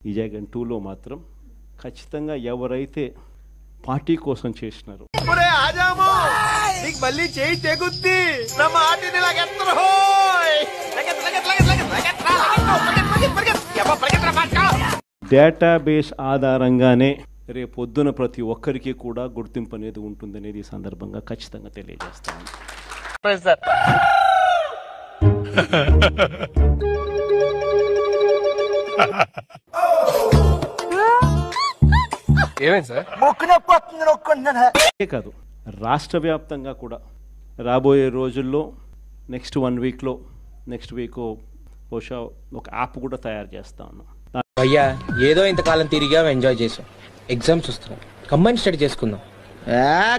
ఈ జగన్ 2లో మాత్రం ఖచ్చితంగా ఎవరైతే పార్టీ కోసం చేసినారో డేటాబేస్ ఆధారంగానే రేపొద్దున ప్రతి ఒక్కరికి కూడా గుర్తింపు అనేది ఉంటుందనేది ఈ సందర్భంగా ఖచ్చితంగా తెలియజేస్తాను. కాదు, రాష్ట్ర వ్యాప్తంగా కూడా రాబోయే రోజుల్లో నెక్స్ట్ 1 వీక్లో నెక్స్ట్ వీక్ బహుశా ఒక యాప్ కూడా తయారు చేస్తా ఉన్నాం. అయ్యా ఏదో ఇంతకాలం తిరిగా ఎంజాయ్ చేసాం, ఎగ్జామ్స్ వస్తున్నాయి, కంబైన్ స్టడీ చేసుకుందాం.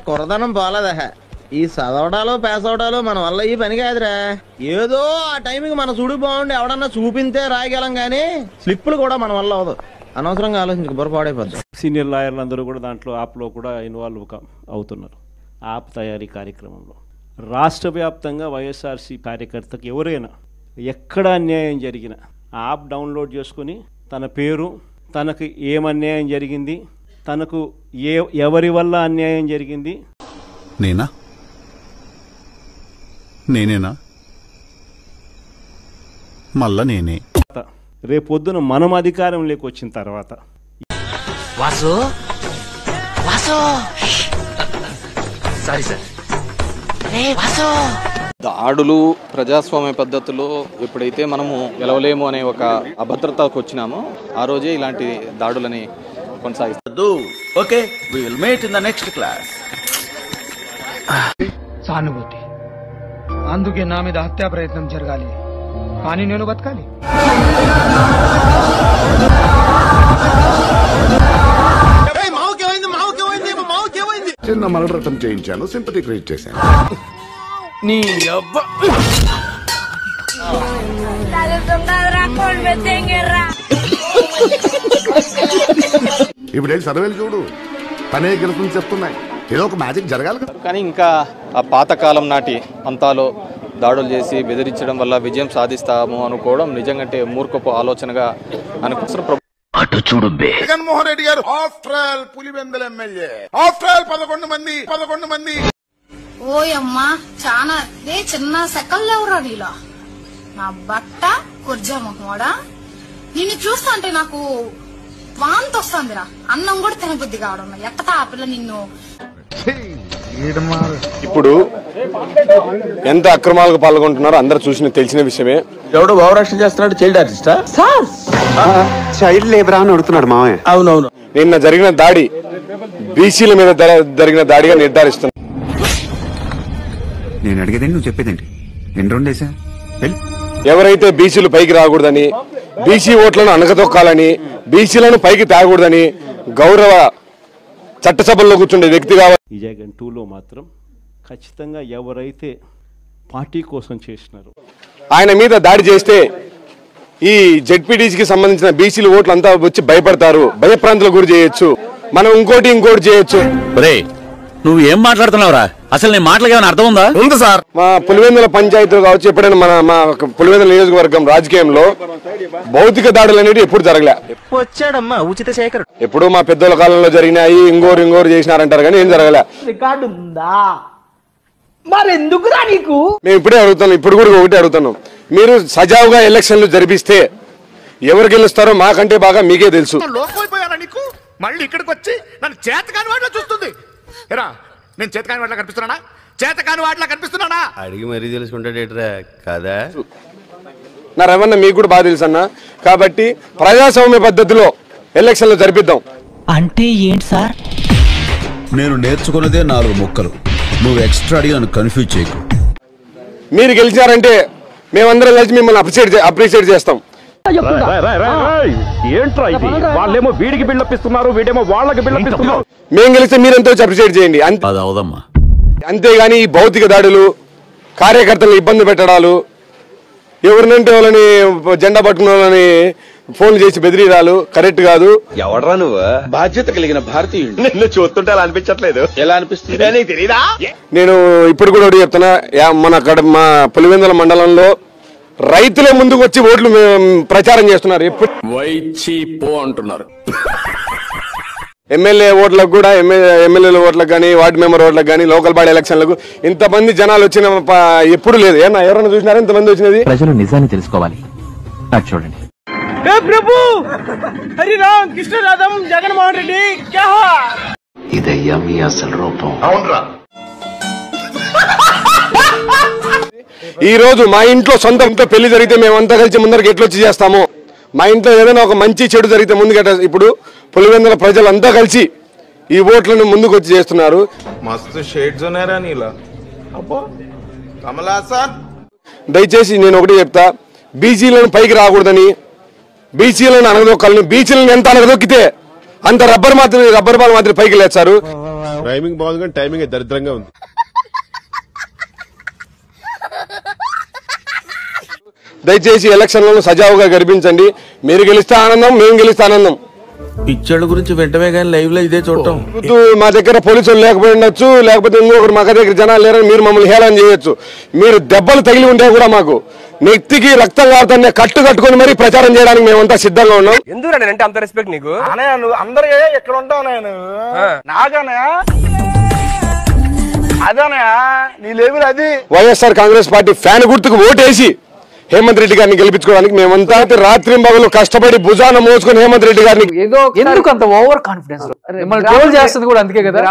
కొరదనం పోలేదా, ఈ చదవడాలు పాస్ అవడాలు మన వల్ల ఈ పని కాదురా. ఏదో ఆ టైంకి మన చూడు బాగుండి ఎవడన్నా చూపింతే రాయగలం గానీ స్లిప్పులు కూడా మన వల్ల అవదు. అనవసరంగా ఆలోచించి పొరపాడైపోద్ది. సీనియర్ లాయర్లు అందరూ కూడా దాంట్లో యాప్లో కూడా ఇన్వాల్వ్ అవుతున్నారు. యాప్ తయారీ కార్యక్రమంలో రాష్ట్ర వ్యాప్తంగా వైఎస్ఆర్సీ కార్యకర్తకు ఎవరైనా ఎక్కడ అన్యాయం జరిగినా యాప్ డౌన్లోడ్ చేసుకుని తన పేరు, తనకు ఏమన్యాయం జరిగింది, తనకు ఎవరి వల్ల అన్యాయం జరిగింది, నేనేనా మళ్ళా నేనే, రేపొద్దున మనం అధికారంలోకి వచ్చిన తర్వాత దాడులు ప్రజాస్వామ్య పద్ధతిలో ఎప్పుడైతే మనము గెలవలేము అనే ఒక అభద్రతకు వచ్చినామో ఆ రోజే ఇలాంటి దాడులని కొనసాగిస్తారు. Okay, we will meet in the next class. సానుభూతి, అందుకే నా మీద హత్యా ప్రయత్నం జరగాలి, కానీ నేను బతకాలి. చిన్న మరడటం చేయించాను, సింపతి క్రియేట్ చేశాను. ఇప్పుడు సర్వేలు చూడు, పనే గెలుపుని చెప్తున్నాయి. ఏదో ఒక మ్యాజిక్ జరగాలి కదా. కానీ ఇంకా ఆ పాతకాలం నాటి అంతాలో దాడులు చేసి బెదిరించడం వల్ల విజయం సాధిస్తాము అనుకోవడం నిజంగా మూర్ఖపు ఆలోచనగా అనుకుంటున్నారు. అటు చూడు జగన్మోహన్ రెడ్డి గారు after all Pulivendula MLA, after all 11 మంది. ఓయమ్మా చాలా చిన్న సెకల్లో ఎవరా నీలో నా బట్ట కుర్జామోడా. నిన్ను చూస్తా అంటే నాకు వాంతి వస్తుందిరా, అన్నం కూడా తినబుద్ధి కావడం. ఎట్టతా ఆ పిల్ల నిన్ను. ఇప్పుడు ఎంత అక్రమాలకు పాల్గొంటున్నారో అందరూ చూసిన తెలిసిన విషయమే. ఎవడో భావరక్షణ చేస్తున్నాడు, చైల్డ్ ఆర్టిస్టా? చైల్డ్ లేబర్ అని అడుగుతున్నాడు మామయ్య. అవునవును. నిన్న జరిగిన దాడి బీసీల మీద జరిగిన దాడిగా నిర్ధారిస్తున్నా. నేను అడిగేదండి, నువ్వు చెప్పేదండి. ఎన్ని రెండేసా ఎవరైతే బీసీలు పైకి రాకూడదని, బీసీ ఓట్లను అనగతొక్కాలని, బీసీలను పైకి తేకూడదని గౌరవ చట్టసభల్లో కూర్చుండే వ్యక్తి కావాలి. ఈ జగన్ 2లో మాత్రం ఖచ్చితంగా ఎవరైతే పార్టీ కోసం చేసినారో ఆయన మీద దాడి చేస్తే ఈ జెడ్పీటీసీకి సంబంధించిన బీసీలు ఓట్లు అంతా వచ్చి భయపడతారు, భయప్రాంతులకు గురి చేయొచ్చు, మనం ఇంకోటి చేయొచ్చు. నువ్వు ఏం మాట్లాడుతున్నావురా? అసలు నీ మాటలకి ఏమైనా అర్థం ఉందా? ఉంది సార్. మా పులివెందుల పంచాయతీలు కావచ్చు, ఎప్పుడైనా మా పులివెందుల నియోజకవర్గం రాజకీయంలో భౌతిక దాడులు అనేవి ఎప్పుడు జరగలే. వచ్చాడమ్మా ఉచిత శేఖర్. ఎప్పుడు మా పెద్దోళ్ళ కాలంలో జరిగినాయి, ఇంగోరు చేసినారంటారు కానీ ఏం జరగలే. రికార్డు ఉందా మరి? ఎందుకురా నీకు? మేము ఇప్పుడే అడుగుతున్నాం, ఇప్పుడు కూడా ఒకటి అడుగుతున్నాం. మీరు సజావుగా ఎలక్షన్లు జరిపిస్తే ఎవరు గెలుస్తారో మాకంటే బాగా మీకే తెలుసు. నీకు మళ్ళీ ఇక్కడికి వచ్చి నన్ను చేతకాని వాటిలో చూస్తుంది. నేను చేతకాని వాటిలో కనిపిస్తున్నానా? చేతకాని వాటిలో కనిపిస్తున్నానా? అడిగి మరీ తెలుసుకుంటాడేట్రా కదా. నా రవణ మీకు కూడా బాగా తెలుసు అన్న. కాబట్టి ప్రజాస్వామ్య పద్ధతిలో ఎలక్షన్లు జరిపిద్దాం. అంటే ఏంటి సార్? నేను నేర్చుకున్నదే 4 ముక్కలు. నువ్వు ఎక్స్ట్రా అడిగి నన్ను కన్ఫ్యూజ్ చేయకు. మీరు గెలిచారంటే మేమందరం కలిసి మిమ్మల్ని అప్రిషియేట్ చేస్తాం. ఏంట్రా ఇది? వాళ్ళేమో వీడికి బిల్డపిస్తున్నారు, వీడేమో వాళ్ళకి బిల్డపిస్తున్నారు. మేము గెలిస్తే మీరెంతో అప్రిషియేట్ చేయండి. అంతేగాని ఈ భౌతిక దాడులు, కార్యకర్తలను ఇబ్బంది పెట్టడాలు, ఎవరినంటే వాళ్ళని జెండా పట్టుకున్న వాళ్ళని ఫోన్లు చేసి బెదిరీరాలు కరెక్ట్ కాదు. ఎవడరా నువ్వు? బాధ్యత కలిగిన భారతీయుడు. నిన్ను చూస్తుంటే అలా అనిపించట్లేదు. ఎలా అనిపిస్తుంది? తెలీదా? నేను ఇప్పుడు కూడా చెప్తున్నా, మన మా పులివెందుల మండలంలో రైతులే ముందుకు వచ్చి ఓట్లు ప్రచారం చేస్తున్నారు. ఎప్పుడు అంటున్నారు. ఎమ్మెల్యే ఓట్లకు కూడా ఎమ్మెల్యేల ఓట్లకు కానీ వార్డు మెంబర్ ఓట్లకు కానీ లోకల్ బాడీ ఎలక్షన్లకు ఇంతమంది జనాలు వచ్చిన ఎప్పుడు లేదు. ఎవరైనా చూసినారా ఇంతమంది వచ్చినది? ప్రజలు నిజాన్ని తెలుసుకోవాలి. చూడండి. ప్రభు హరి రామ్ కృష్ణ రాధం జగన్మోహన్ రెడ్డి ఇదయ్యా మీ అసలు రూపం. అవునరా ఈ రోజు మా ఇంట్లో సొంత పెళ్లి జరిగితే మేమంతా కలిసి ముందరికి ఎట్లొచ్చి చేస్తాము. మా ఇంట్లో ఏదైనా ఒక మంచి చెడు జరిగితే ముందుగట ఇప్పుడు పులివెందుల ప్రజలంతా కలిసి ఈ ఓట్లను ముందుకు వచ్చి చేస్తున్నారు. మస్తు షేడ్స్ ఉన్నారా నీలా అబ్బో కమలా సార్. దయచేసి నేను ఒకటి చెప్తా, బీసీలను పైకి రాకూడదని, బీసీలను అనగదొక్కాలని, బీసీలను ఎంత అనగదొక్కితే అంత రబ్బర్ బాల్ మాత్రం పైకి లేచారు. టైమింగ్ బాగుంది కానీ టైమింగ్ దరిద్రంగా ఉంది. దయచేసి ఎలక్షన్లను సజావుగా గడిపించండి. మీరు గెలిస్తే ఆనందం, మేము గెలిస్తే ఆనందం. పిక్చర్ల గురించి వెంటనే కానీ లైవ్ లో ఇదే చూడటం. మా దగ్గర పోలీసులు లేకపోయి ఉండొచ్చు, లేకపోతే ఇంకొకరు మా దగ్గర జనాలు లేరని మీరు మమ్మల్ని హేళన చేయొచ్చు. మీరు దెబ్బలు తగిలి ఉంటే కూడా మాకు నెత్తికి రక్తం కారుతానే కట్టు కట్టుకుని మరీ ప్రచారం చేయడానికి మేమంతా సిద్ధంగా ఉన్నాం. ఎందుకంటే అంత రెస్పెక్ట్ నీకు నువ్వు అందరూ ఎక్కడ ఉంటావు నేను నాకనయా అదనయా నీ లేవులు అది. వైఎస్ఆర్ కాంగ్రెస్ పార్టీ ఫ్యాన్ గుర్తుకు ఓటేసి హేమంత్ రెడ్డి గారిని గెలిపించుకోవడానికి మేమంతా రాత్రి పగలు కష్టపడి భుజాన మోసుకొని హేమంత్ రెడ్డి గారిని ఎందుకు అంత ఓవర్ కాన్ఫిడెన్స్ మిమ్మల్ని ట్రోల్ చేస్తుంది కూడా అందుకే కదా.